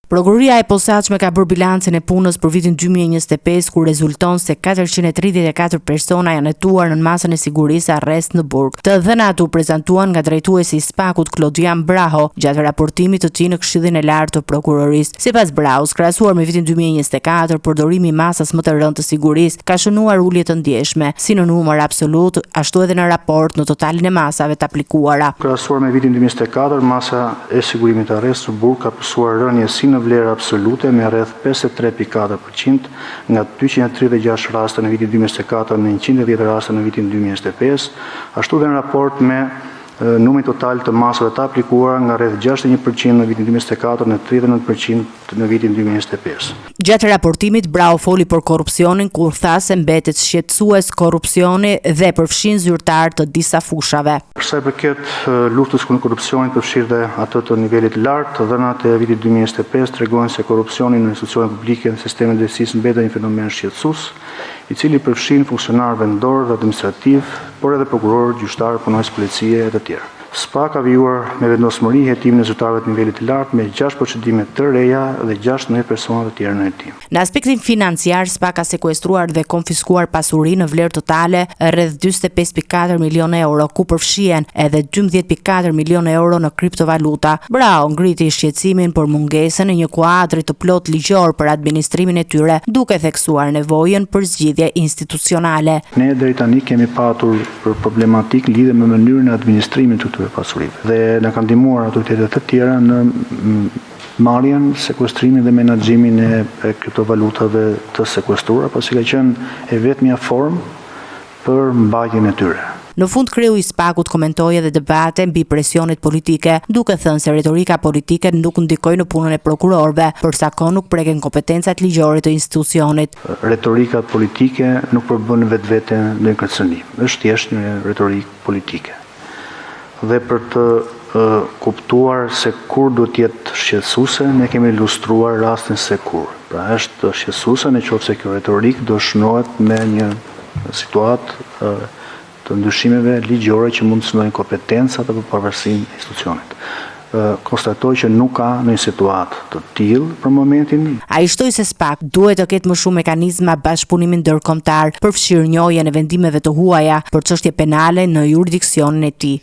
Prokuroria e posaçme ka bërë bilancin e punës për vitin 2025 ku rezulton se 434 persona janë hetuar në masën e sigurisë arrest në burg. Të dhënat u prezantuan nga drejtuesi i SPAK-ut Klodian Braho gjatë raportimit të tij në Këshillin e Lartë të Prokurorisë. Sipas Brahos, krahasuar me vitin 2024, përdorimi i masës më të rëndë të sigurisë ka shënuar ulje të ndjeshme, si në numër absolut, ashtu edhe në raport në totalin e masave të aplikuara. Krahasuar me vitin 2024, masa e sigurimit të arrestit në burg ka pësuar rënje si në vlerë absolute me rreth 53.4% nga 236 raste në vitin 2024 në 110 raste në vitin 2025, ashtu dhe në raport me numri total të masave të aplikuara nga rreth 61% në vitin 2024 në 39% në vitin 2025. Gjatë raportimit, Braho foli për korrupsionin kur tha se mbetet shqetësues korrupsioni dhe përfshin zyrtar të disa fushave. Sa i përket luftës kundër korrupsionit, përfshirë dhe atë të nivelit lart, dhënat e vitit 2025 tregojnë se korrupsioni në institucionet publike dhe sistemin e drejtësisë mbetet një fenomen shqetësues, i cili përfshin funksionar vendor dhe administrativ, por edhe prokuror, gjyqtar, punonjës policie e të tjerë. SPAK ka vijuar me vendosmëri hetimin e zyrtarëve të nivelit të lartë me 6 procedime të reja dhe 16 persona të tjerë në hetim. Në aspektin financiar, SPAK ka sekuestruar dhe konfiskuar pasuri në vlerë totale rreth 45.4 milionë euro, ku përfshihen edhe 12.4 milionë euro në kriptovaluta. Braho ngriti shqetësimin për mungesën e një kuadri të plot ligjor për administrimin e tyre, duke theksuar nevojën për zgjidhje institucionale. Ne deri tani kemi patur për problematik lidhe me mënyrën e administrimit të këtyre pasurive dhe na kanë ndihmuar autoritetet të tjera në marrjen, sekuestrimin dhe menaxhimin e kriptovalutave të sekuestruara, pasi ka qenë e vetmja formë për mbajtjen e tyre. Në fund, kreu i SPAK-ut komentoi edhe debate mbi presionet politike, duke thënë se retorika politike nuk ndikoi në punën e prokurorëve, për sa kohë nuk preken kompetencat ligjore të institucionit. Retorikat politike nuk përbën vetveten ndonjë kërcënim. Është thjesht një retorikë politike. Dhe për të kuptuar se kur duhet të jetë shqetësuese, ne kemi ilustruar rastin se kur. Pra është shqetësuese nëse kjo retorik do shënohet me një situatë të ndryshimeve ligjore që mund të shënojnë kompetencat apo pavarësinë e institucionit. Konstatoj që nuk ka në një situatë të tillë për momentin. Ai shtoi se SPAK duhet të ketë më shumë mekanizma bashkëpunimi ndërkombëtar për fshirnjohjen e vendimeve të huaja për çështje penale në jurisdiksionin e tij.